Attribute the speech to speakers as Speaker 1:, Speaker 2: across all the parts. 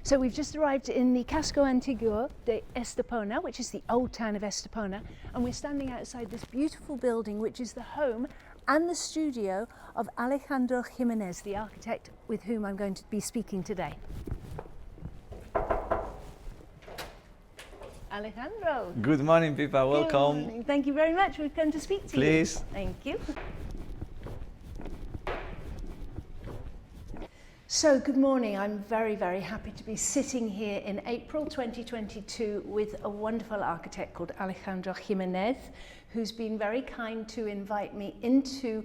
Speaker 1: So we've just arrived in the Casco Antiguo de Estepona, which is the old town of Estepona, and we're standing outside this beautiful building which is the home and the studio of Alejandro Gimenez, the architect with whom I'm going to be speaking today. Alejandro.
Speaker 2: Good morning, Pipa. Welcome.
Speaker 1: Good morning. Thank you very much. We've come to speak to you.
Speaker 2: Please.
Speaker 1: Thank you. So, good morning. I'm very, very happy to be sitting here in April 2022 with a wonderful architect called Alejandro Gimenez, who's been very kind to invite me into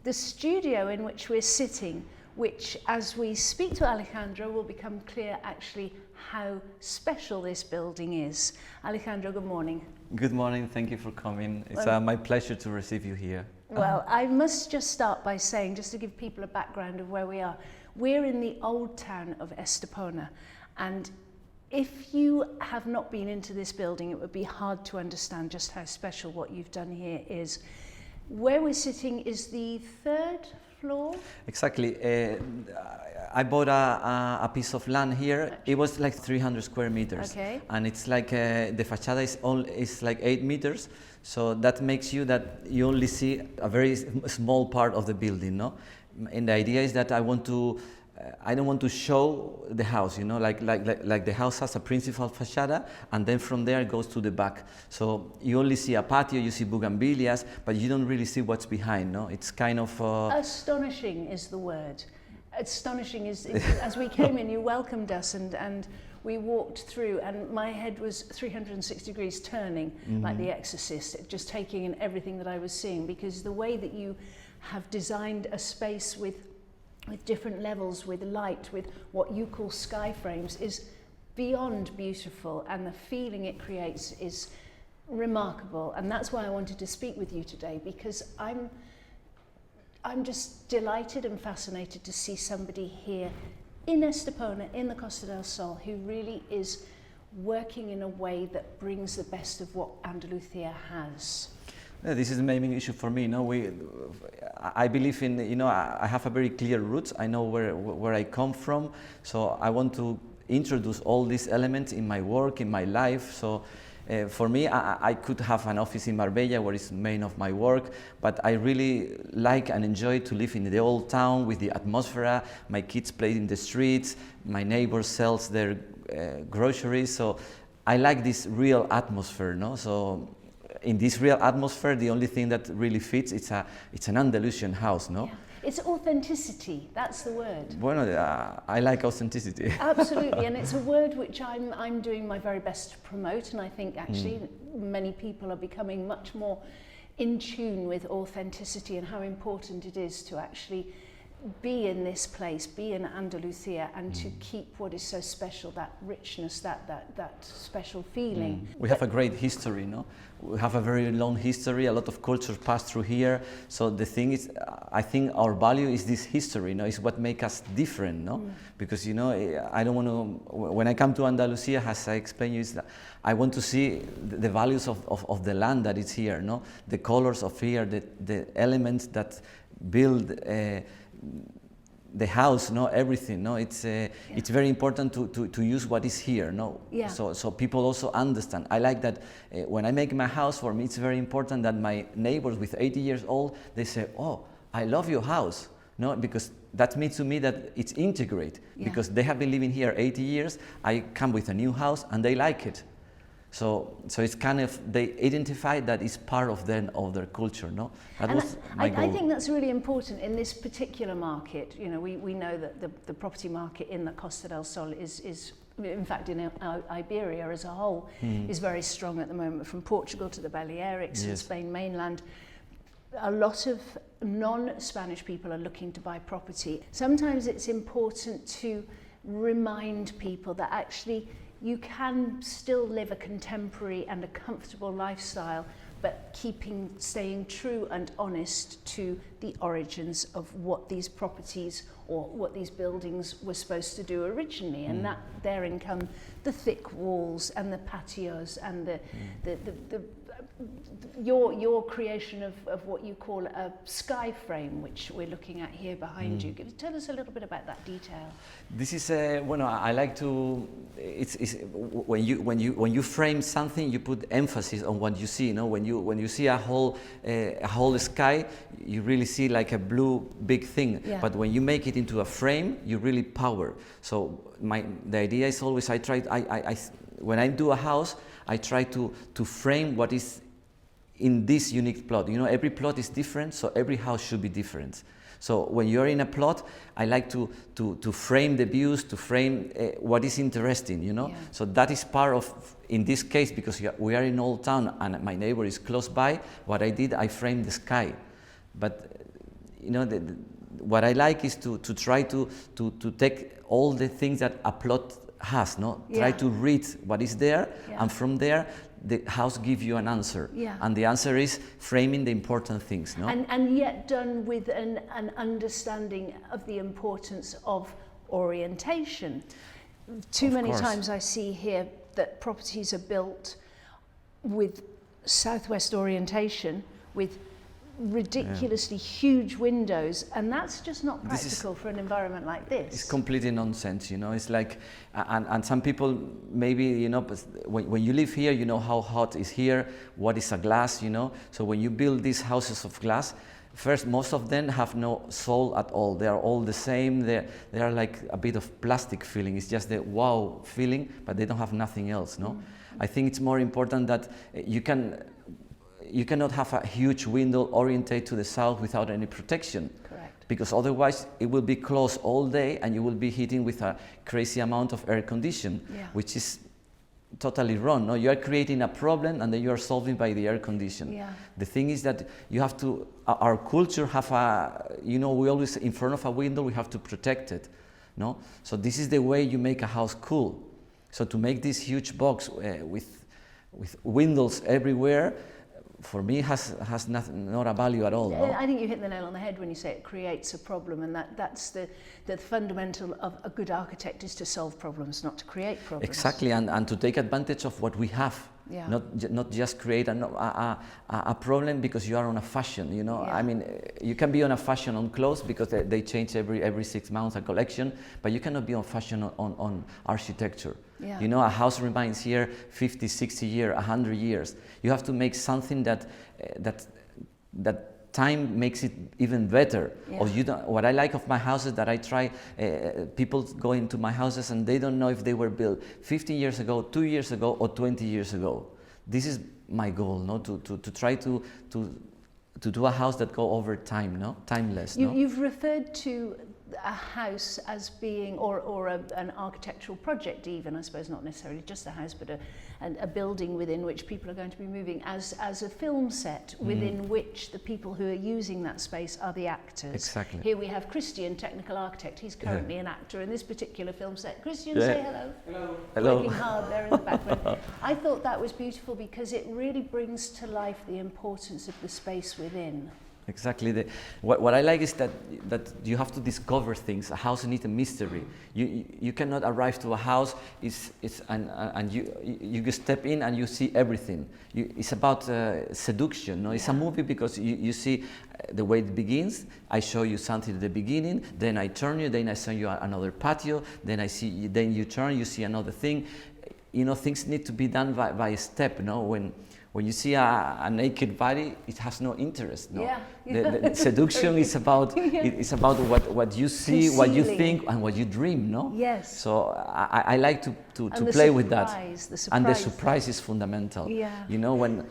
Speaker 1: the studio in which we're sitting, which, as we speak to Alejandro, will become clear actually how special this building is. Alejandro, good morning.
Speaker 2: Good morning. Thank you for coming. It's my pleasure to receive you here.
Speaker 1: Well, I must just start by saying, just to give people a background of where we are, we're in the old town of Estepona, and if you have not been into this building, it would be hard to understand just how special what you've done here is. Where we're sitting is the third floor?
Speaker 2: Exactly. I bought a piece of land here. It was like 300 square meters.
Speaker 1: Okay.
Speaker 2: And it's like the fachada is like 8 meters. So that makes you that you only see a very small part of the building, no? And the idea is that I don't want to show the house, you know, like the house has a principal fachada, and then from there it goes to the back. So you only see a patio, you see bougainvilleas, but you don't really see what's behind, no? It's kind of...
Speaker 1: Astonishing is the word. Astonishing is as we came in, you welcomed us and we walked through, and my head was 360 degrees turning, like The Exorcist, just taking in everything that I was seeing, because the way that you have designed a space with different levels, with light, with what you call sky frames, is beyond beautiful, and the feeling it creates is remarkable. And that's why I wanted to speak with you today, because I'm just delighted and fascinated to see somebody here in Estepona, in the Costa del Sol, who really is working in a way that brings the best of what Andalusia has.
Speaker 2: Yeah, this is the main issue for me. I believe in, I have a very clear roots. I know where I come from. So I want to introduce all these elements in my work, in my life. So for me, I could have an office in Marbella where it's main of my work, but I really like and enjoy to live in the old town with the atmosphere. My kids play in the streets, my neighbor sells their groceries. So I like this real atmosphere, no? So in this real atmosphere, the only thing that really fits, it's an Andalusian house, no?
Speaker 1: Yeah. It's authenticity, that's the word.
Speaker 2: Bueno, I like authenticity.
Speaker 1: Absolutely, and it's a word which I'm doing my very best to promote, and I think actually many people are becoming much more in tune with authenticity and how important it is to actually be in this place, be in Andalusia, and to keep what is so special, that richness, that special feeling.
Speaker 2: We have a great history, no? We have a very long history, a lot of cultures pass through here. So the thing is, I think our value is this history, no? It's what makes us different, no? Because, I don't want to, when I come to Andalusia, as I explained you, is that I want to see the values of the land that is here, no? The colors of here, the elements that build the house, no, everything, no, it's very important to use what is here, no.
Speaker 1: Yeah.
Speaker 2: So people also understand. I like that when I make my house, for me it's very important that my neighbors with 80 years old, they say, "Oh, I love your house," no, because that means to me that it's integrate, because they have been living here 80 years. I come with a new house and they like it. So it's kind of, they identify that it's part of their culture, no? That was my goal.
Speaker 1: I think that's really important in this particular market. We know that the property market in the Costa del Sol is in fact in Iberia as a whole, is very strong at the moment, from Portugal to the Balearics and Spain mainland. A lot of non-Spanish people are looking to buy property. Sometimes it's important to remind people that actually you can still live a contemporary and a comfortable lifestyle, but staying true and honest to the origins of what these properties or what these buildings were supposed to do originally. And that therein come the thick walls and the patios and the your creation of what you call a sky frame, which we're looking at here behind you. Tell us a little bit about that detail.
Speaker 2: This is I like to. It's when you frame something, you put emphasis on what you see. You know, when you see a whole sky, you really see like a blue big thing.
Speaker 1: Yeah.
Speaker 2: But when you make it into a frame, you really power. So the idea is always when I do a house, I try to frame what is in this unique plot. You know, every plot is different, so every house should be different. So when you're in a plot, I like to frame the views, to frame what is interesting, you know.
Speaker 1: Yeah.
Speaker 2: So that is part of, in this case, because we are in Old Town and my neighbor is close by, what I did, I framed the sky. But, you know, what I like is to try to take all the things that a plot has, no?
Speaker 1: Yeah.
Speaker 2: Try to read what is there,
Speaker 1: Yeah.
Speaker 2: and from there, the house gives you an answer.
Speaker 1: Yeah.
Speaker 2: And the answer is framing the important things, no?
Speaker 1: And yet done with an understanding of the importance of orientation. Too many times I see here that properties are built with southwest orientation, with ridiculously huge windows, and that's just not practical for an environment like this.
Speaker 2: It's completely nonsense, you know. It's like, and some people maybe, you know, when you live here, you know how hot is here, what is a glass, you know. So when you build these houses of glass, first, most of them have no soul at all. They are all the same. They are like a bit of plastic feeling. It's just the wow feeling, but they don't have nothing else, no. I think it's more important that you cannot have a huge window oriented to the south without any protection.
Speaker 1: Correct.
Speaker 2: Because otherwise it will be closed all day and you will be heating with a crazy amount of air condition, which is totally wrong. No, you are creating a problem and then you are solving by the air condition.
Speaker 1: Yeah.
Speaker 2: The thing is that you have to, our culture have a, you know, we always, in front of a window, we have to protect it. No? So this is the way you make a house cool. So to make this huge box with windows everywhere, for me has not a value at all. No?
Speaker 1: I think you hit the nail on the head when you say it creates a problem, and that's the fundamental of a good architect is to solve problems, not to create problems.
Speaker 2: Exactly, and to take advantage of what we have.
Speaker 1: Yeah.
Speaker 2: Not just create a problem because you are on a fashion, you know.
Speaker 1: Yeah.
Speaker 2: I mean, you can be on a fashion on clothes because they change every 6 months a collection, but you cannot be on fashion on architecture.
Speaker 1: Yeah.
Speaker 2: You know, a house remains here 50, 60 years, 100 years. You have to make something that time makes it even better.
Speaker 1: Yeah.
Speaker 2: Or you don't, what I like of my houses that I try, people go into my houses and they don't know if they were built 15 years ago, 2 years ago, or 20 years ago. This is my goal, no? To try to do a house that go over time, no? Timeless. No?
Speaker 1: You've referred to a house as being, or an architectural project even, I suppose, not necessarily just a house, but a building within which people are going to be moving, as a film set within which the people who are using that space are the actors.
Speaker 2: Exactly.
Speaker 1: Here we have Christian, technical architect. He's currently an actor in this particular film set. Christian,
Speaker 2: Yeah.
Speaker 1: say hello.
Speaker 3: Hello.
Speaker 2: Hello.
Speaker 1: Working hard there in the background. I thought that was beautiful because it really brings to life the importance of the space within.
Speaker 2: Exactly. What I like is that you have to discover things. A house needs a mystery. You cannot arrive to a house and you step in and you see everything. It's about seduction. No? It's a movie because you see the way it begins. I show you something at the beginning, then I turn you, then I show you another patio, then you turn, you see another thing. You know, things need to be done by a step. No, when you see a naked body, it has no interest. No,
Speaker 1: Yeah.
Speaker 2: the seduction is about it's about what you see, what you think, and what you dream. No.
Speaker 1: Yes.
Speaker 2: So I like to play with that, and the surprise is fundamental.
Speaker 1: Yeah.
Speaker 2: You know, when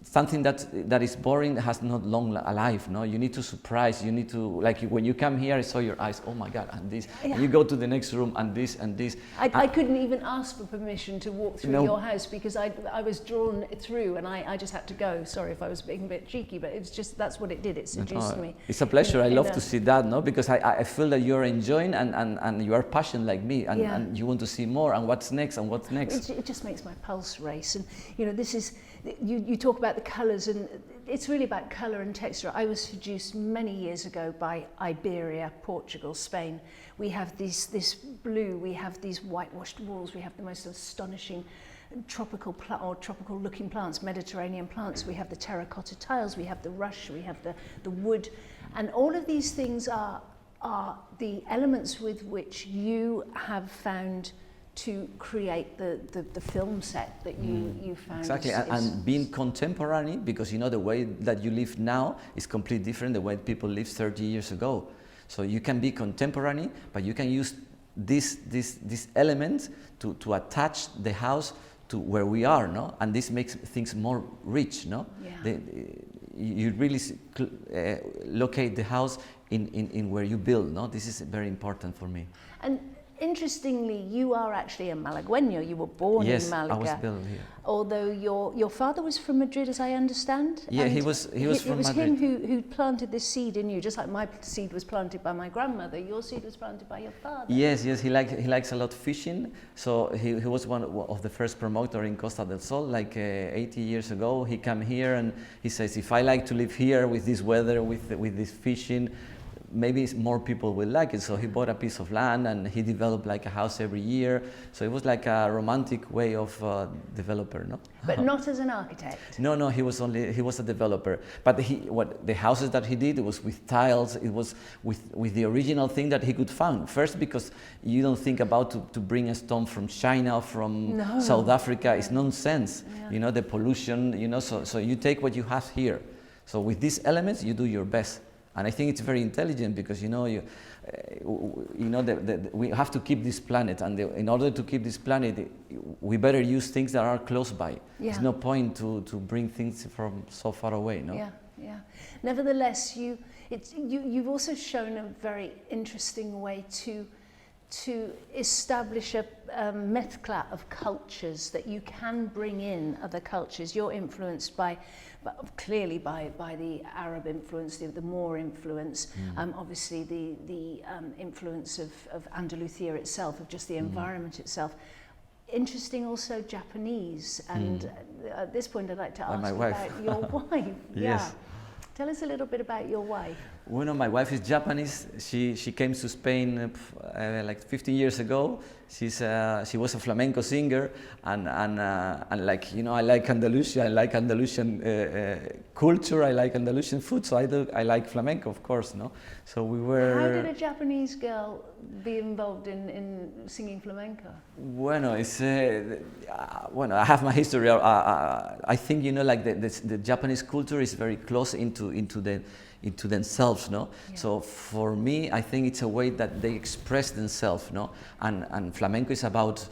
Speaker 2: something that is boring has not long alive. No, you need to surprise. You need to, like when you come here, I saw your eyes. Oh my God! And this.
Speaker 1: Yeah.
Speaker 2: And you go to the next room, and this and this.
Speaker 1: I couldn't even ask for permission to walk through
Speaker 2: No.
Speaker 1: your house because I was drawn through and I just had to go. Sorry if I was being a bit cheeky, but it's just that's what it did. It seduced me.
Speaker 2: It's a pleasure. I
Speaker 1: In
Speaker 2: love
Speaker 1: a-
Speaker 2: to see that, no, because I feel that you're enjoying and you are passionate like me, and you want to see more. And what's next? And what's next?
Speaker 1: It just makes my pulse race. And you know, this is you talk about the colours, and it's really about colour and texture. I was seduced many years ago by Iberia, Portugal, Spain. We have this blue, we have these whitewashed walls, we have the most astonishing tropical or tropical looking plants, Mediterranean plants. We have the terracotta tiles, we have the rush, we have the wood, and all of these things are the elements with which you have found to create the film set that you found.
Speaker 2: Exactly, and being contemporary, because you know the way that you live now is completely different the way people lived 30 years ago. So you can be contemporary, but you can use this element to attach the house to where we are, no? And this makes things more rich, no?
Speaker 1: Yeah.
Speaker 2: You really locate the house in where you build, no? This is very important for me.
Speaker 1: And interestingly, you are actually a Malagueño. You were born in Malaga.
Speaker 2: Yes, I was born here.
Speaker 1: Although your father was from Madrid, as I understand.
Speaker 2: Yeah, he was from Madrid.
Speaker 1: It was him who planted this seed in you, just like my seed was planted by my grandmother. Your seed was planted by your father.
Speaker 2: Yes, he likes a lot fishing. So he was one of the first promoter in Costa del Sol, like 80 years ago. He came here and he says, if I like to live here with this weather, with this fishing, maybe more people will like it. So he bought a piece of land and he developed like a house every year. So it was like a romantic way of developer, no?
Speaker 1: But not as an architect.
Speaker 2: No, he was a developer. But the houses that he did, it was with tiles. It was with the original thing that he could find. First, because you don't think about to bring a stone from China or from South Africa. It's nonsense. Yeah. You know, the pollution. You know, so you take what you have here. So with these elements, you do your best. And I think it's very intelligent because we have to keep this planet, and in order to keep this planet, we better use things that are close by. Yeah. There's no point to bring things from so far away, no?
Speaker 1: Yeah. Nevertheless, you've also shown a very interesting way to establish a mezcla of cultures, that you can bring in other cultures. You're influenced clearly by the Arab influence, the Moor influence, obviously the influence of Andalusia itself, of just the environment itself. Interesting also Japanese, and at this point I'd like to ask you about your wife.
Speaker 2: Yes.
Speaker 1: Tell us a little bit about your wife.
Speaker 2: Well, my wife is Japanese. She came to Spain like 15 years ago. She was a flamenco singer, and like, you know, I like Andalusia. I like Andalusian culture. I like Andalusian food. So I like flamenco, of course, no. So we were.
Speaker 1: How did a Japanese girl be involved in singing flamenco?
Speaker 2: Bueno, I have my history. I think, you know, like the Japanese culture is very close into themselves, no? Yeah. So for me, I think it's a way that they express themselves, no? And flamenco is about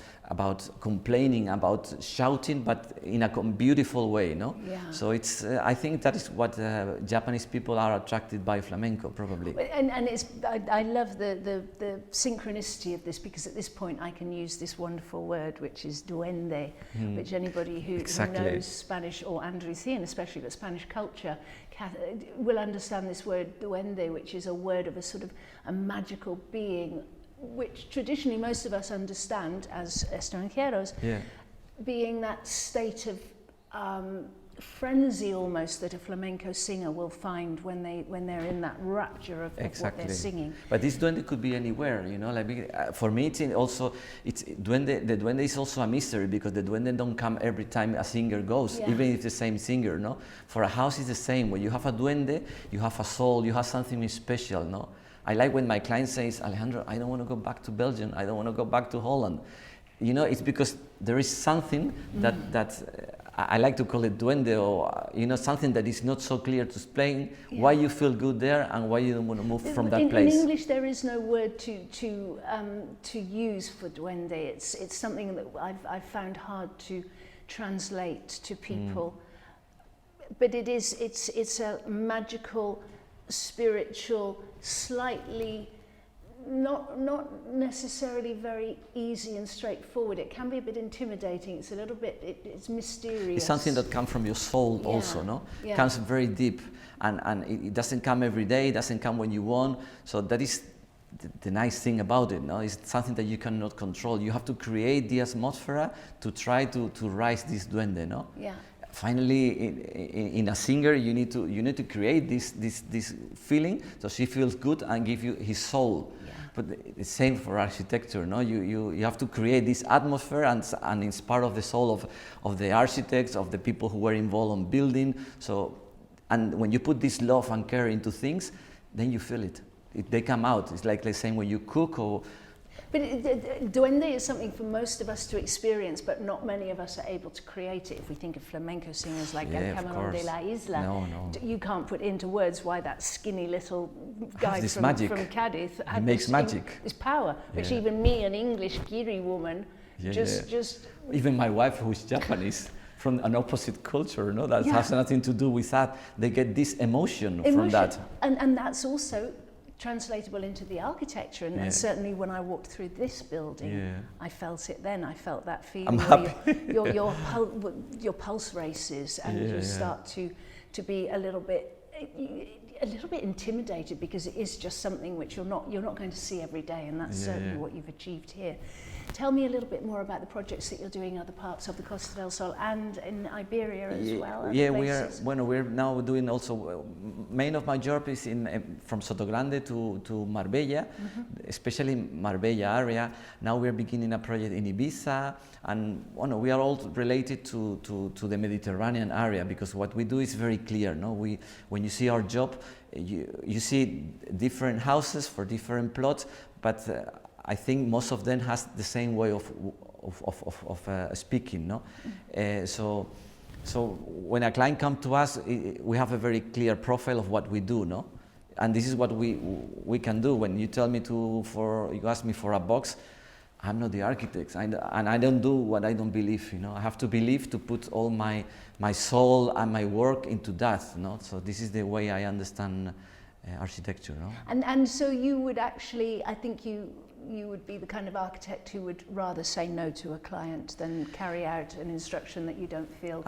Speaker 2: complaining, about shouting, but in a beautiful way, no?
Speaker 1: Yeah.
Speaker 2: So it's I think that is what Japanese people are attracted by flamenco, probably.
Speaker 1: And I love the synchronicity of this, because at this point I can use this wonderful word, which is duende, which anybody who knows Spanish or Andalusian, especially the Spanish culture, will understand this word duende, which is a word of a sort of a magical being, which traditionally most of us understand as extranjeros, being that state of frenzy almost that a flamenco singer will find when they're in that rapture of what they're singing.
Speaker 2: But this duende could be anywhere, you know. Like for me, the duende is also a mystery, because the duende don't come every time a singer goes, even if the same singer, no. For a house, it's the same. When you have a duende, you have a soul, you have something special, no. I like when my client says, Alejandro, I don't want to go back to Belgium, I don't want to go back to Holland. You know, it's because there is something that I like to call it duende, or you know, something that is not so clear to explain why you feel good there and why you don't want to move from that place.
Speaker 1: In English, there is no word to use for duende. It's something that I've found hard to translate to people. But it's a magical, spiritual, slightly not necessarily very easy and straightforward. It can be a bit intimidating. It's a little bit, it's mysterious.
Speaker 2: It's something that comes from your soul also, no? It comes very deep, and it doesn't come every day, it doesn't come when you want. So that is the nice thing about it, no? It's something that you cannot control. You have to create the atmosphere to try to rise this duende, no?
Speaker 1: Yeah.
Speaker 2: Finally, in a singer, you need to create this feeling, so she feels good and give you his soul. But the same for architecture, no? You have to create this atmosphere, and it's part of the soul of the architects, of the people who were involved on building. So, and when you put this love and care into things, then you feel it. They come out. It's like the same when you cook or.
Speaker 1: But duende is something for most of us to experience, but not many of us are able to create it. If we think of flamenco singers like El Camarón de la Isla, you can't put into words why that skinny little guy from Cadiz
Speaker 2: had makes magic.
Speaker 1: This power, which even me, an English Giri woman, just...
Speaker 2: Even my wife, who's Japanese, from an opposite culture, no, that has nothing to do with that. They get this emotion from that.
Speaker 1: And that's also translatable into the architecture, and certainly when I walked through this building, I felt it then. I felt that feeling. Your pulse races, and you start to be a little bit intimidated, because it is just something which you're not going to see every day, and that's certainly what you've achieved here. Tell me a little bit more about the projects that you're doing in other parts of the Costa del Sol and in Iberia as well.
Speaker 2: Yeah, we're now doing also. Main of my job is from Sotogrande to Marbella, especially Marbella area. Now we're beginning a project in Ibiza, and we are all related to the Mediterranean area, because what we do is very clear. No, when you see our job, you see different houses for different plots, but I think most of them has the same way of speaking, no? So when a client comes to us, we have a very clear profile of what we do, no? And this is what we can do. When you tell me you ask me for a box, I'm not the architect, and I don't do what I don't believe, I have to believe to put all my soul and my work into that, no? So this is the way I understand architecture, no?
Speaker 1: And so you would actually, I think you would be the kind of architect who would rather say no to a client than carry out an instruction that you don't feel.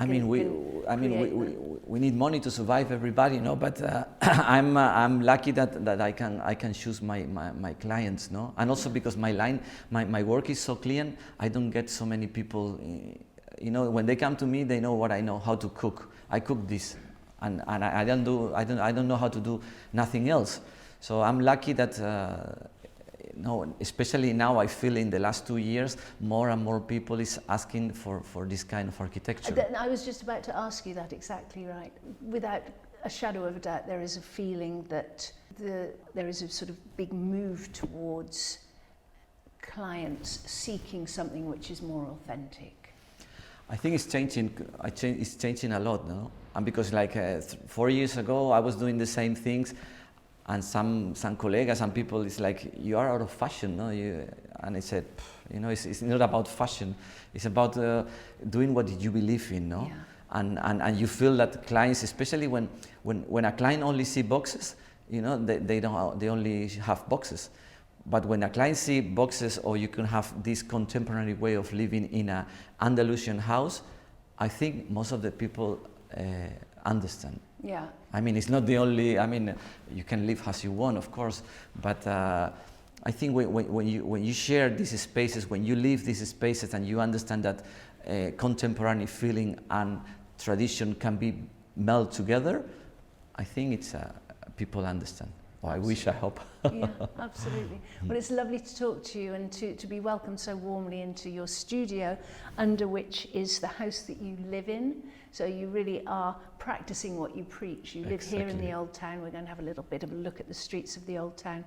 Speaker 2: We need money to survive, everybody, no. But I'm lucky that I can choose my clients, no. And also because my work is so clean, I don't get so many people. When they come to me, they know what I know, how to cook. I cook this, and I don't know how to do nothing else. So I'm lucky that. No, especially now I feel in the last 2 years, more and more people is asking for this kind of architecture.
Speaker 1: I was just about to ask you that, exactly right. Without a shadow of a doubt, there is a feeling that there is a sort of big move towards clients seeking something which is more authentic.
Speaker 2: I think it's changing. It's changing a lot, no? And because 4 years ago, I was doing the same things. And some colleagues, some people, it's like, you are out of fashion, no? And I said, it's not about fashion. It's about doing what you believe in, no? Yeah. And you feel that clients, especially when a client only see boxes, they only have boxes. But when a client see boxes, or you can have this contemporary way of living in an Andalusian house, I think most of the people understand.
Speaker 1: Yeah.
Speaker 2: It's not the only. You can live as you want, of course, but I think when you share these spaces, when you live these spaces, and you understand that contemporary feeling and tradition can be melded together, I think it's people understand. Or I wish, I hope.
Speaker 1: Yeah, absolutely. Well, it's lovely to talk to you, and to be welcomed so warmly into your studio, under which is the house that you live in. So you really are practicing what you preach. You live here in the Old Town. We're going to have a little bit of a look at the streets of the Old Town,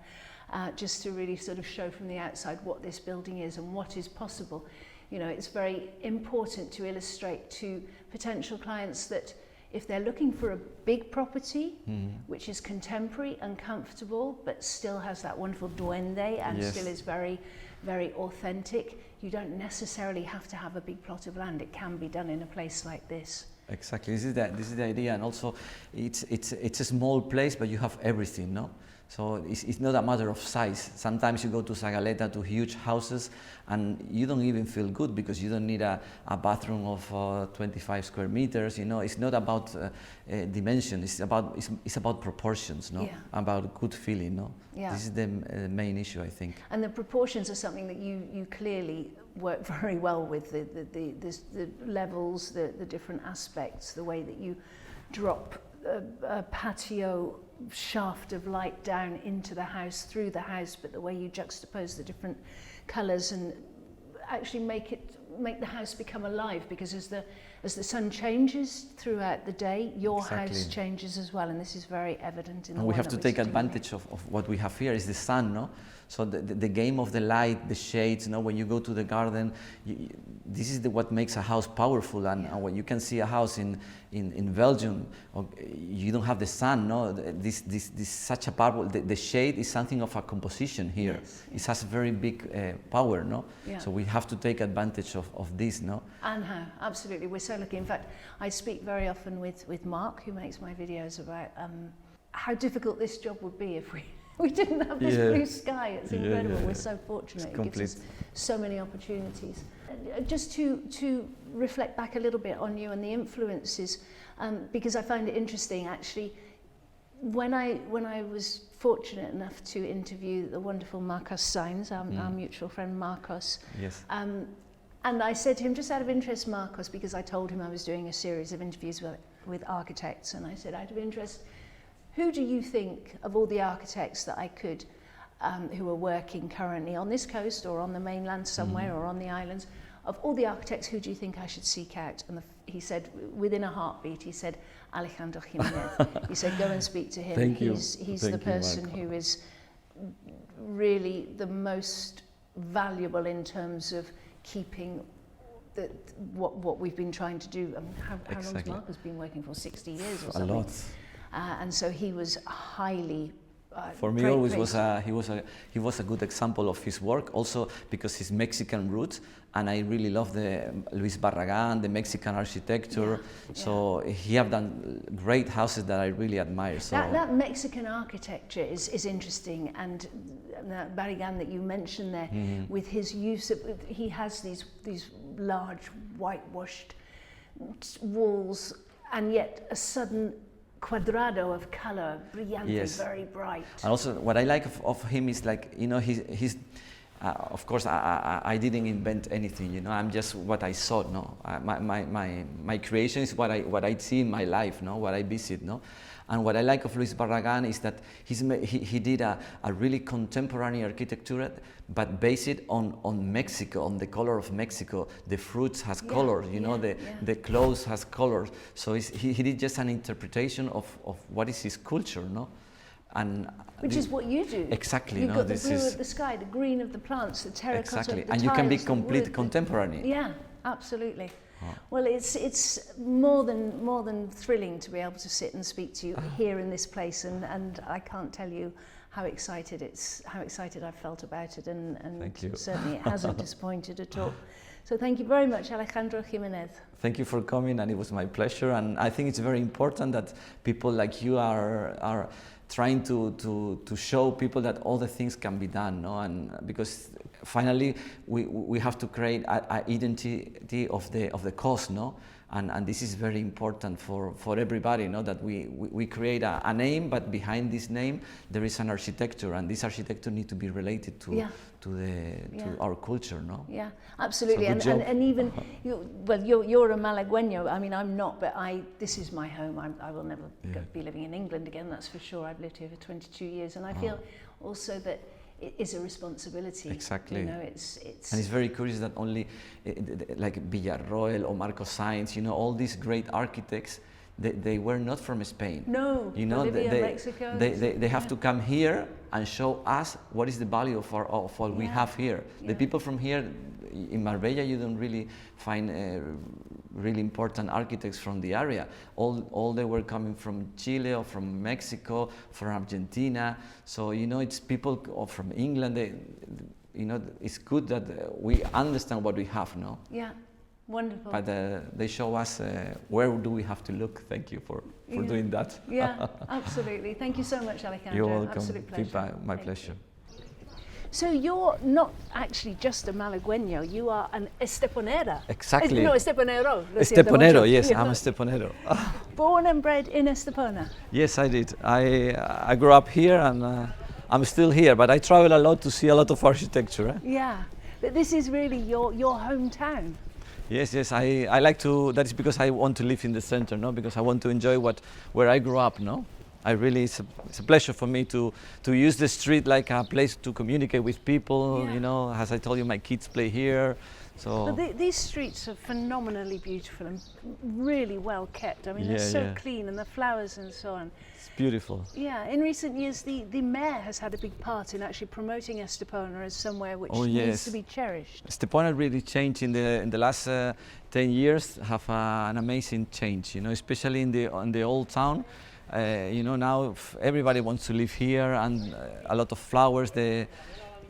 Speaker 1: just to really sort of show from the outside what this building is and what is possible. It's very important to illustrate to potential clients that if they're looking for a big property, which is contemporary and comfortable, but still has that wonderful duende and still is very, very authentic, you don't necessarily have to have a big plot of land. It can be done in a place like this.
Speaker 2: Exactly. This is the idea, and also it's a small place, but you have everything, no? So it's not a matter of size. Sometimes you go to Zagaleta, to huge houses, and you don't even feel good because you don't need a bathroom of 25 square meters. It's not about dimension. It's about proportions, no? Yeah. About good feeling, no? Yeah. This is the main issue, I think.
Speaker 1: And the proportions are something that you clearly work very well with. The levels, the different aspects, the way that you drop a patio shaft of light down into the house, through the house, but the way you juxtapose the different colours and actually make the house become alive, because as the sun changes throughout the day, your house changes as well, and this is very evident in the
Speaker 2: and we have to take advantage of what we have here is the sun, no? So the game of the light, the shades, you know, when you go to the garden, this is what makes a house powerful. And when you can see a house in Belgium, you don't have the sun, no? This such a powerful, the shade is something of a composition here.
Speaker 1: Yes.
Speaker 2: It has very big power, no?
Speaker 1: Yeah.
Speaker 2: So we have to take advantage of this, no?
Speaker 1: And how, absolutely, we're so lucky. In fact, I speak very often with Mark, who makes my videos, about how difficult this job would be if we didn't have this blue sky. It's incredible. We're so fortunate. It gives us so many opportunities. Just to reflect back a little bit on you and the influences, because I find it interesting actually. When I was fortunate enough to interview the wonderful Marcos Sainz, our mutual friend Marcos,
Speaker 2: yes.
Speaker 1: And I said to him, just out of interest, Marcos, because I told him I was doing a series of interviews with architects, and I said, out of interest, who do you think of all the architects that I could, who are working currently on this coast or on the mainland somewhere or on the islands, of all the architects, who do you think I should seek out? And he said, within a heartbeat, he said, Alejandro Gimenez. He said, go and speak to him.
Speaker 2: Thank you.
Speaker 1: He's the person who is really the most valuable in terms of keeping what we've been trying to do. I mean, how long has Marcos been working for? 60 years or something?
Speaker 2: A lot.
Speaker 1: And so he was highly
Speaker 2: for me, always he was a good example of his work. Also because his Mexican roots, and I really love the Luis Barragan, the Mexican architecture. So he have done great houses that I really admire. So
Speaker 1: that Mexican architecture is interesting, and Barragan that you mentioned there, with his use of, he has these large whitewashed walls, and yet a sudden quadrado of color, brillante, very bright.
Speaker 2: And also what I like of him is, like, you know, he's of course I didn't invent anything, you know, I'm just what I saw, no? My creation is what I see in my life, no? What I visit, no? And what I like of Luis Barragan is that he did a really contemporary architecture, but based it on Mexico, on the color of Mexico. The fruits has colors, you know, the clothes has colors. So he did just an interpretation of what is his culture, no? And
Speaker 1: which is what you do.
Speaker 2: Exactly.
Speaker 1: You've got the blue of the sky, the green of the plants, the terracotta,
Speaker 2: exactly.
Speaker 1: the
Speaker 2: and
Speaker 1: tiles,
Speaker 2: you can be complete contemporary.
Speaker 1: Yeah, absolutely. Well, it's more than thrilling to be able to sit and speak to you here in this place, and I can't tell you how excited I've felt about it, and certainly it hasn't disappointed at all. So thank you very much, Alejandro Gimenez.
Speaker 2: Thank you for coming, and it was my pleasure. And I think it's very important that people like you are trying to show people that all the things can be done, no? And because finally we have to create an identity of the cause, no? And this is very important for everybody, no? That we create a name, but behind this name there is an architecture, and this architecture needs to be related to our culture, no?
Speaker 1: Yeah, absolutely.
Speaker 2: So
Speaker 1: and even you're a Malagueño. I mean, I'm not, but this is my home. I will never be living in England again, that's for sure. I've lived here for 22 years, and I feel also that it is a responsibility.
Speaker 2: Exactly.
Speaker 1: You know, it's
Speaker 2: and it's very curious that only like Villarroel or Marcos Sainz, you know, all these great architects, they were not from Spain.
Speaker 1: No,
Speaker 2: you know,
Speaker 1: Bolivia, Mexico.
Speaker 2: They have to come here and show us what is the value of what we have here. The people from here, in Marbella, you don't really find really important architects from the area. All they were coming from Chile or from Mexico, from Argentina. So, you know, it's people from England. You know, it's good that we understand what we have, no?
Speaker 1: Yeah. Wonderful.
Speaker 2: But they show us where do we have to look. Thank you for doing that.
Speaker 1: Yeah, absolutely. Thank you so much, Alejandro.
Speaker 2: You're welcome.
Speaker 1: Absolute pleasure.
Speaker 2: My pleasure.
Speaker 1: So you're not actually just a Malagueño, you are an Esteponera.
Speaker 2: Exactly.
Speaker 1: No, Esteponero.
Speaker 2: Esteponero, yes, I'm a Esteponero.
Speaker 1: Born and bred in Estepona.
Speaker 2: Yes, I did. I grew up here, and I'm still here, but I travel a lot to see a lot of architecture.
Speaker 1: Yeah, but this is really your hometown.
Speaker 2: Yes, yes. I like to. That is because I want to live in the center, no? Because I want to enjoy where I grew up, no? I really, it's a pleasure for me to use the street like a place to communicate with people.
Speaker 1: Yeah.
Speaker 2: You know, as I told you, my kids play here, so.
Speaker 1: But these streets are phenomenally beautiful and really well kept. I mean, they're
Speaker 2: Yeah,
Speaker 1: so
Speaker 2: yeah.
Speaker 1: clean, and the flowers and so on.
Speaker 2: It's beautiful.
Speaker 1: Yeah, in recent years, the mayor has had a big part in actually promoting Estepona as somewhere which
Speaker 2: Oh,
Speaker 1: needs
Speaker 2: yes.
Speaker 1: to be cherished.
Speaker 2: Stepona really changed in the last 10 years. Have an amazing change, you know, especially in the old town. You know, now everybody wants to live here, and a lot of flowers. They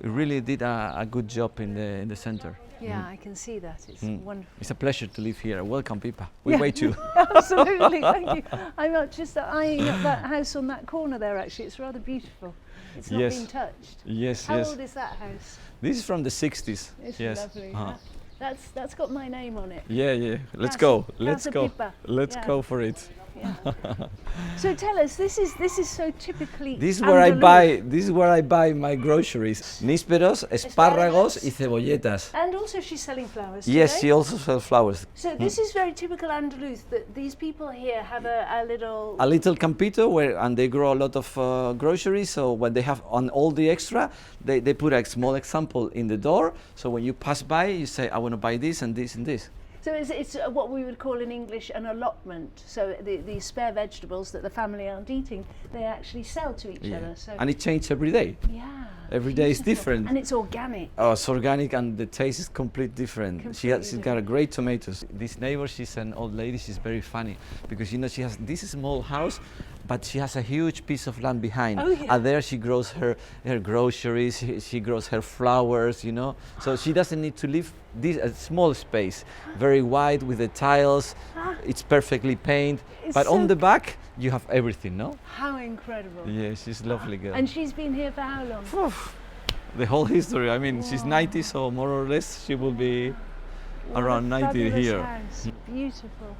Speaker 2: really did a good job in the center.
Speaker 1: Yeah, I can see that. It's wonderful.
Speaker 2: It's a pleasure to live here. Welcome, Pipa. We wait you.
Speaker 1: Absolutely, thank you. I'm just eyeing up that house on that corner there. Actually, it's rather beautiful. It's not
Speaker 2: Yes.
Speaker 1: been touched.
Speaker 2: Yes,
Speaker 1: How
Speaker 2: yes.
Speaker 1: old is that house?
Speaker 2: This is from the 60s.
Speaker 1: It's
Speaker 2: yes.
Speaker 1: lovely.
Speaker 2: Uh-huh.
Speaker 1: That's got my name on it.
Speaker 2: Yeah, yeah. Let's
Speaker 1: Casa-
Speaker 2: go. Let's
Speaker 1: Casa
Speaker 2: go.
Speaker 1: Pipa.
Speaker 2: Let's
Speaker 1: Yeah.
Speaker 2: go for it.
Speaker 1: Yeah. So tell us, this is so typically.
Speaker 2: This is where I
Speaker 1: Andalus.
Speaker 2: buy. This is where I buy my groceries: nísperos, espárragos, y cebolletas.
Speaker 1: And also, she's selling flowers.
Speaker 2: Yes,
Speaker 1: today.
Speaker 2: she also sells flowers.
Speaker 1: So this is very typical Andalus, that these people here have a little.
Speaker 2: A little campito and they grow a lot of groceries. So when they have on all the extra, they put a small example in the door. So when you pass by, you say, I want to buy this and this and this.
Speaker 1: So it's what we would call in English an allotment. So the spare vegetables that the family aren't eating, they actually sell to each other. So
Speaker 2: And it changes every day.
Speaker 1: yeah.
Speaker 2: Every day is
Speaker 1: beautiful.
Speaker 2: different.
Speaker 1: And it's organic.
Speaker 2: Oh, it's organic and the taste is completely different. She's
Speaker 1: Completely
Speaker 2: got a great tomatoes. This neighbor, she's an old lady, she's very funny because you know she has this small house, but she has a huge piece of land behind.
Speaker 1: Oh, yeah.
Speaker 2: And there she grows her groceries, she grows her flowers, you know. So she doesn't need to leave this a small space, very wide with the tiles. It's perfectly painted.
Speaker 1: It's
Speaker 2: But
Speaker 1: so
Speaker 2: on the back, you have everything, no?
Speaker 1: How incredible.
Speaker 2: Yeah, she's a lovely girl.
Speaker 1: And she's been here for how long?
Speaker 2: The whole history. I mean, she's
Speaker 1: Wow.
Speaker 2: 90, so more or less she will be
Speaker 1: What a
Speaker 2: around 90
Speaker 1: fabulous
Speaker 2: here.
Speaker 1: house. Beautiful.